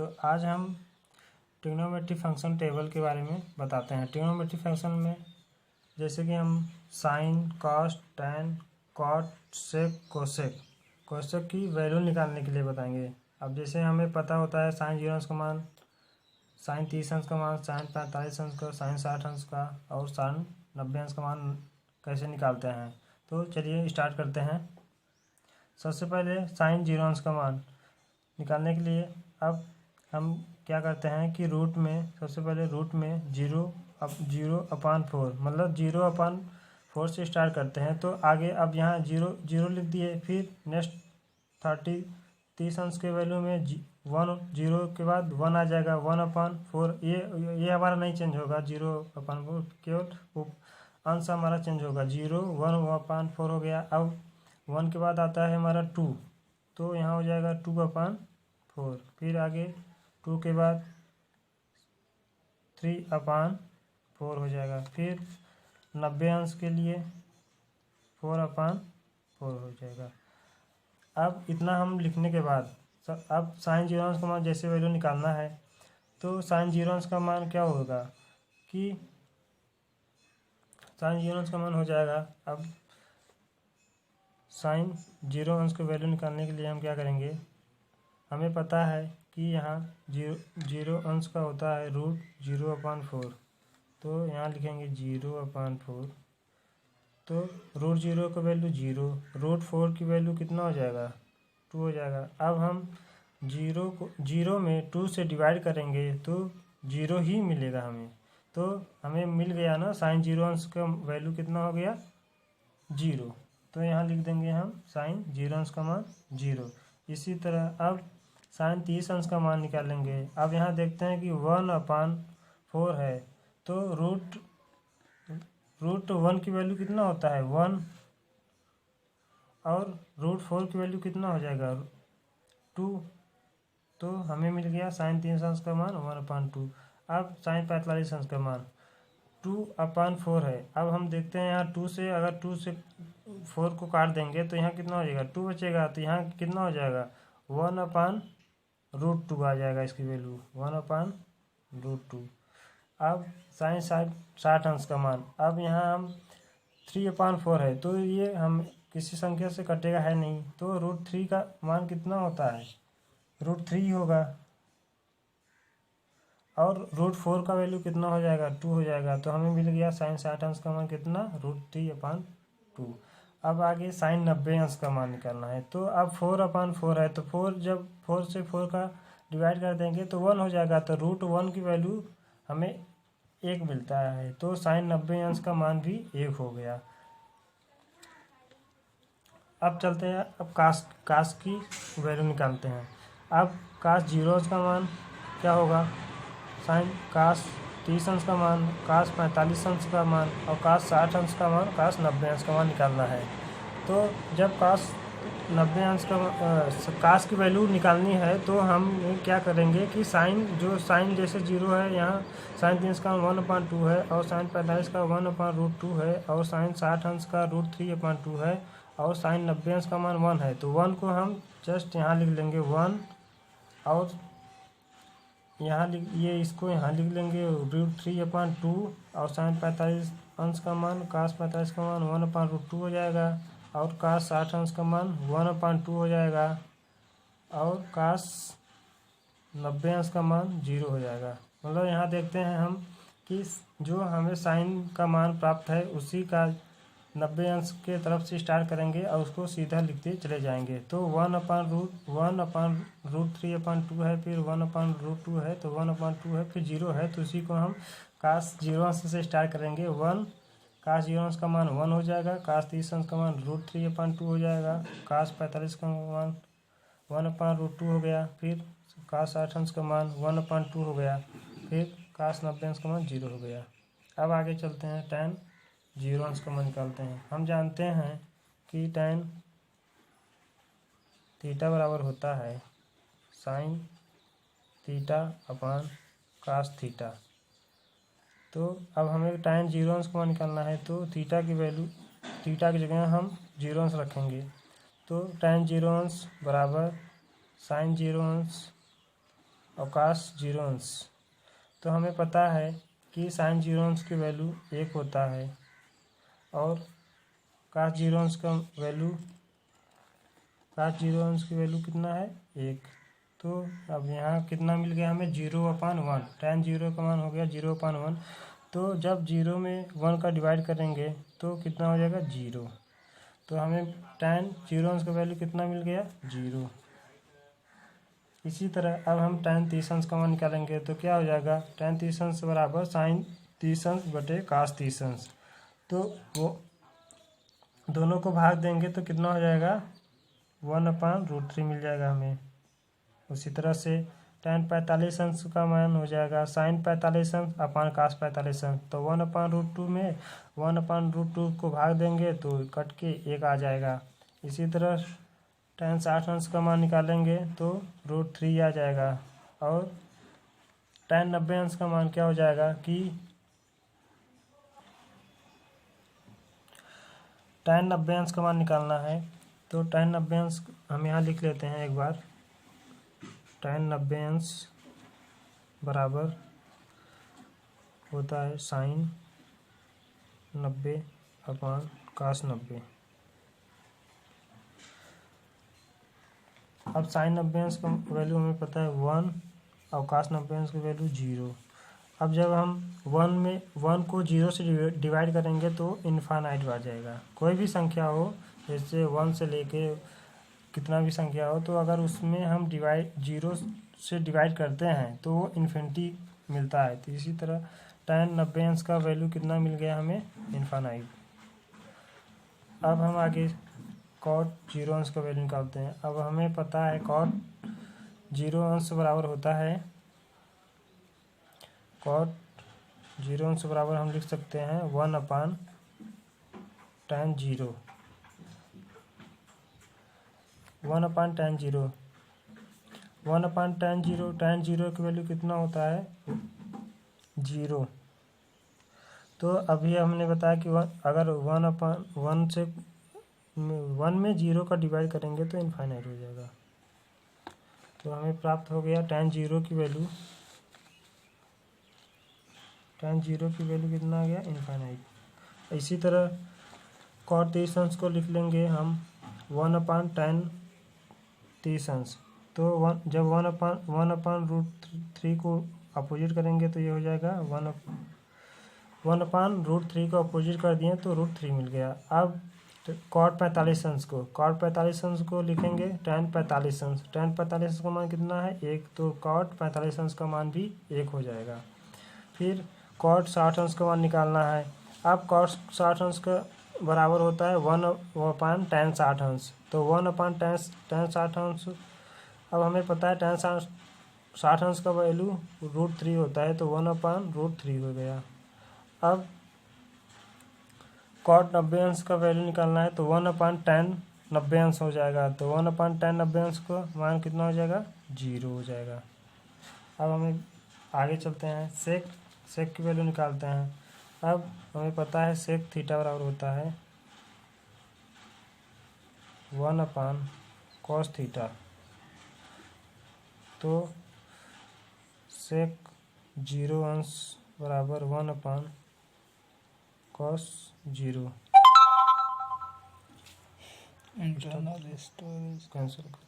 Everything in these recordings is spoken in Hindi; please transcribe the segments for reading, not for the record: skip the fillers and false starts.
तो आज हम ट्रिग्नोमेट्री फंक्शन टेबल के बारे में बताते हैं। ट्रिग्नोमेट्री फंक्शन में जैसे कि हम साइन, कॉस, टैन, कॉट, सेक, कोसेक की वैल्यू निकालने के लिए बताएंगे। अब जैसे हमें पता होता है साइन 0 अंश का मान, साइन 30 अंश का मान, साइन 45 अंश का, साइन 60 अंश का और साइन 90 अंश का मान कैसे निकालते हैं। तो चलिए स्टार्ट करते हैं। सबसे पहले साइन 0 अंश का मान निकालने के लिए अब हम क्या करते हैं कि रूट में सबसे पहले रूट में 0/4 मतलब 0/4 से स्टार्ट करते हैं। तो आगे अब यहाँ 0 लिख दिए, फिर नेक्स्ट 30 अंश के वैल्यू में 1 0 के बाद 1 आ जाएगा 1/4। ये हमारा नहीं चेंज होगा 0/4, केवल अंश हमारा चेंज होगा 0 1/4 हो गया। अब 1 के बाद आता है हमारा 2, तो यहाँ हो जाएगा 2/4। फिर आगे 2 के बाद 3/4 हो जाएगा। फिर 90 अंश के लिए 4/4 हो जाएगा। अब इतना हम लिखने के बाद अब साइन 0 अंश का मान जैसे वैल्यू निकालना है, तो साइन 0 अंश का मान क्या होगा कि साइन 0 अंश का मान हो जाएगा। अब साइन 0 अंश की वैल्यू निकालने के लिए हम क्या करेंगे, हमें पता है कि यहाँ 0 अंश का होता है रूट 0/4, तो यहाँ लिखेंगे 0/4। तो रूट 0 का वैल्यू 0, रूट 4 की वैल्यू कितना हो जाएगा 2 हो जाएगा। अब हम 0 में 2 से डिवाइड करेंगे तो 0 ही मिलेगा हमें। तो हमें मिल गया ना साइन 0 अंश का वैल्यू कितना हो गया 0। तो यहाँ लिख देंगे हम साइन 0 अंश का मान 0। इसी तरह अब साइन 30 अंश का मान निकालेंगे। अब यहाँ देखते हैं कि 1/4 है, तो रूट 1 की वैल्यू कितना होता है 1, और रूट 4 की वैल्यू कितना हो जाएगा 2। तो हमें मिल गया साइन 30 अंश का मान 1/2। अब साइन 45 अंश का मान 2/4 है। अब हम देखते हैं यहाँ 2 से अगर 2 से 4 को काट देंगे तो यहाँ कितना हो जाएगा 2 बचेगा, तो यहाँ कितना हो जाएगा 1/√2 आ जाएगा इसकी वैल्यू 1/√2। अब साइन 60 अंश का मान, अब यहाँ हम 3/4 है, तो ये हम किसी संख्या से कटेगा है नहीं, तो √3 का मान कितना होता है √3 होगा। और √4 का वैल्यू कितना हो जाएगा 2 हो जाएगा। तो हमें मिल गया साइन 60 अंश का मान कितना √3/2। अब आगे साइन 90 अंश का मान निकालना है। तो अब 4/4 है, तो 4 जब 4 से 4 का डिवाइड कर देंगे तो 1 हो जाएगा। तो √1 की वैल्यू हमें 1 मिलता है, तो साइन 90 अंश का मान भी 1 हो गया। अब चलते हैं, अब कास की वैल्यू निकालते हैं। अब कास 0 अंश का मान क्या होगा, साइन कास 30 अंश का मान, कास 45 अंश का मान और कास 60 अंश का मान, कास 90 अंश का मान निकालना है। तो जब कास 90 अंश का कास की वैल्यू निकालनी है तो हम क्या करेंगे कि साइन जैसे 0 है, यहाँ साइन 30 का 1/2 है और साइन 45 का 1/√2 है और साइन 60 अंश का √3/2 है और साइन 90 अंश का मान 1 है। तो 1 को हम जस्ट यहाँ लिख लेंगे 1, और यहाँ इसको यहाँ लिख लेंगे √3/2 और साइन 45 अंश का मान, कास 45 का मान 1/√2 हो जाएगा और कास 60 अंश का मान 1/2 हो जाएगा और कास 90 अंश का मान 0 हो जाएगा। मतलब यहाँ देखते हैं हम कि जो हमें साइन का मान प्राप्त है उसी का 90 अंश के तरफ से स्टार्ट करेंगे और उसको सीधा लिखते चले जाएंगे। तो 1/√3/2 है, फिर 1/√2 है, तो 1/2 है, फिर 0 है, तो उसी को हम कास 0 अंश से स्टार्ट करेंगे। 1 कास 0 अंश का मान 1 हो जाएगा, कास 30 अंश का मान √3/2 हो जाएगा, कास 45 का मान 1/√2 हो गया, फिर कास 60 अंश का मान 1/2 हो गया, फिर कास 90 अंश का मान 0 हो गया। अब आगे चलते हैं, टैन 0 अंश का मान निकालते हैं। हम जानते हैं कि टैन थीटा बराबर होता है साइन थीटा/कास थीटा। तो अब हमें टैन 0 अंश का मान निकालना है, तो थीटा की वैल्यू, थीटा की जगह हम 0 अंश। तो टैन 0 अंश बराबर साइन 0 अंश कास 0 अंश। तो हमें पता है कि साइन 0 अंश की वैल्यू 1 होता है और कास 0 अंश का वैल्यू कितना है 1। तो अब यहाँ कितना मिल गया हमें 0/1। tan 0 का मान हो गया 0/1। तो जब 0 में 1 का डिवाइड करेंगे तो कितना हो जाएगा 0। तो हमें tan 0 अंश का वैल्यू कितना मिल गया 0। इसी तरह अब हम tan 30 अंश का मान निकालेंगे तो क्या हो जाएगा tan 30 अंश बराबर साइन 30 अंश बटे कास 30 अंश। तो वो दोनों को भाग देंगे तो कितना हो जाएगा 1/√3 मिल जाएगा हमें। उसी तरह से tan 45 अंश का मान हो जाएगा साइन 45 अंश अपान कास 45 अंश। तो 1/√2 में 1/√2 को भाग देंगे तो कट के 1 आ जाएगा। इसी तरह tan 60 अंश का मान निकालेंगे तो √3 आ जाएगा। और tan 90 अंश का मान क्या हो जाएगा कि tan 90 अंश का मान निकालना है तो tan 90 अंश हम यहाँ लिख लेते हैं एक बार। tan 90 अंश बराबर होता है साइन 90 अपान कास 90। अब साइन 90 अंश का वैल्यू हमें पता है 1 और कास 90 अंश की वैल्यू 0। अब जब हम 1 को 0 से डिवाइड करेंगे तो इनफाइनाइट आ जाएगा। कोई भी संख्या हो जैसे 1 से लेके कितना भी संख्या हो तो अगर उसमें हम 0 से डिवाइड करते हैं तो वो इन्फिनिटी मिलता है। तो इसी तरह tan 90 अंश का वैल्यू कितना मिल गया हमें इनफाइनाइट। अब हम आगे cot 0 अंश का वैल्यू निकालते हैं। अब हमें पता है cot 0 अंश बराबर होता है cot 0 अंश बराबर हम लिख सकते हैं 1/tan 0। 1/tan 0 tan 0 की वैल्यू कितना होता है 0। तो अभी हमने बताया कि अगर 1/1 से 1 में 0 का डिवाइड करेंगे तो इनफाइनाइट हो जाएगा। तो हमें प्राप्त हो गया tan 0 की वैल्यू कितना आ गया इनफाइनाइट। इसी तरह cot 30 अंश को लिख लेंगे हम 1/tan 30 अंश। तो जब 1/√3 को अपोजिट करेंगे तो ये हो जाएगा 1/√3 को अपोजिट कर दिए तो √3 मिल गया। अब cot 45 अंश को लिखेंगे tan 45 अंश। tan 45 अंश का मान कितना है 1। तो cot 45 अंश का मान भी 1 हो जाएगा। फिर cot 60 अंश का मान निकालना है। अब cot 60 अंश का बराबर होता है 1/tan 60 अंश। तो 1/tan 60 अंश अब हमें पता है tan 60 अंश का वैल्यू √3 होता है तो 1/√3 हो गया। अब cot 90 अंश का वैल्यू निकालना है तो 1/tan 90 अंश हो जाएगा। तो 1/tan 90 अंश का मान कितना हो जाएगा 0 हो जाएगा। अब हमें आगे चलते हैं सेक की वैल्यू निकालते हैं। अब हमें पता है सेक थीटा बराबर होता है 1/cos थीटा। तो सेक 0 अंश बराबर 1/cos 0। इंटरनल स्टोरेज कैंसिल कर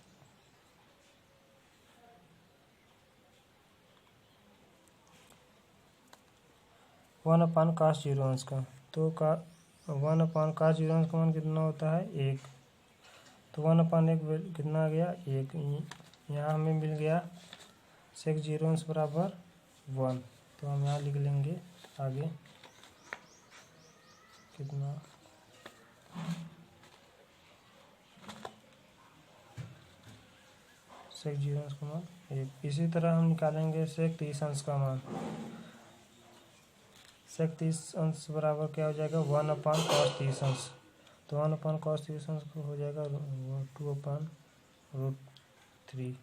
1/cos 0 अंश का। तो 1/cos 0 अंश का मान कितना होता है 1। तो 1/1 कितना आ गया 1। यहाँ हमें मिल गया सेक 0 अंश बराबर 1। तो हम यहाँ लिख लेंगे आगे कितना सेक 0 अंश का मान 1। इसी तरह हम निकालेंगे सेक 30 अंश का मान। सेक 30 अंश बराबर क्या हो जाएगा 1/cos 30 अंश। तो 1/cos 30 अंश को हो जाएगा 2/√3।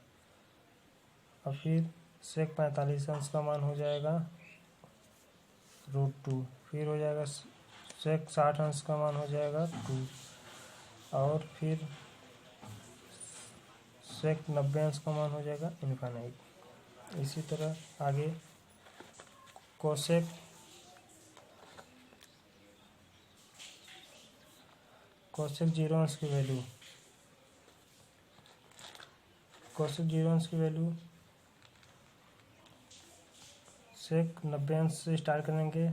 और फिर सेक 45 अंश का मान हो जाएगा √2। फिर हो जाएगा सेक 60 अंश का मान हो जाएगा 2। और फिर सेक 90 अंश का मान हो जाएगा इनफाइनाइट। इसी तरह आगे कोसेक जीरो अंश की वैल्यू, कोसेक जीरो अंश की वैल्यू सेक 90 अंश से स्टार्ट करेंगे,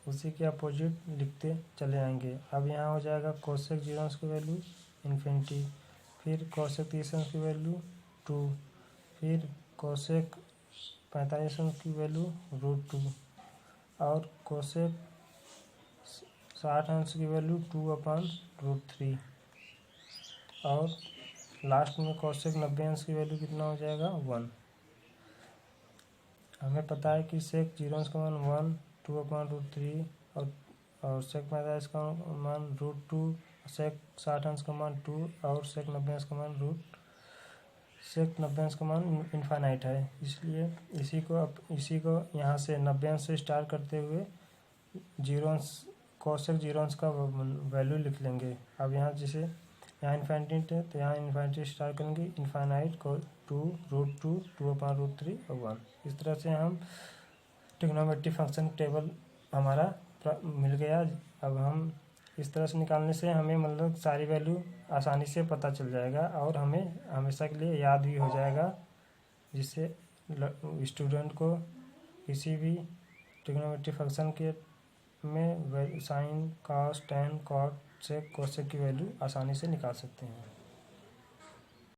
उसी के अपोजिट लिखते चले आएंगे। अब यहाँ हो जाएगा कोसेक जीरो अंश की वैल्यू इन्फिनिटी, फिर कोसेक 30 अंश की वैल्यू 2, फिर कोसेक 45 अंश की वैल्यू √2 और कोसेक 60 अंश की वैल्यू 2/√3 और लास्ट में कोसेक 90 अंश की वैल्यू कितना हो जाएगा 1। हमें पता है कि सेक जीरो अंश का मान 1, 2/√3 और सेक 45 का मान √2, सेक 60 अंश का मान 2 और सेक 90 अंश का मान इनफाइनाइट है। इसलिए इसी को यहाँ से 90 अंश से स्टार्ट करते हुए कोसेक जीरो अंश का वैल्यू लिख लेंगे। अब यहाँ जैसे यहाँ इन्फाइनाइट है तो यहाँ इन्फाइनाइट स्टार्ट करेंगे, इनफाइनाइट को 2, √2, 2/√3 और 1। इस तरह से हम ट्रिग्नोमेट्री फंक्शन टेबल हमारा मिल गया। अब हम इस तरह से निकालने से हमें मतलब सारी वैल्यू आसानी से पता चल जाएगा और हमें हमेशा के लिए याद भी हो जाएगा, जिससे स्टूडेंट को किसी भी ट्रिग्नोमेट्री फंक्शन के में साइन, कॉस, टैन, कॉट, सेक, कोसेक की वैल्यू आसानी से निकाल सकते हैं।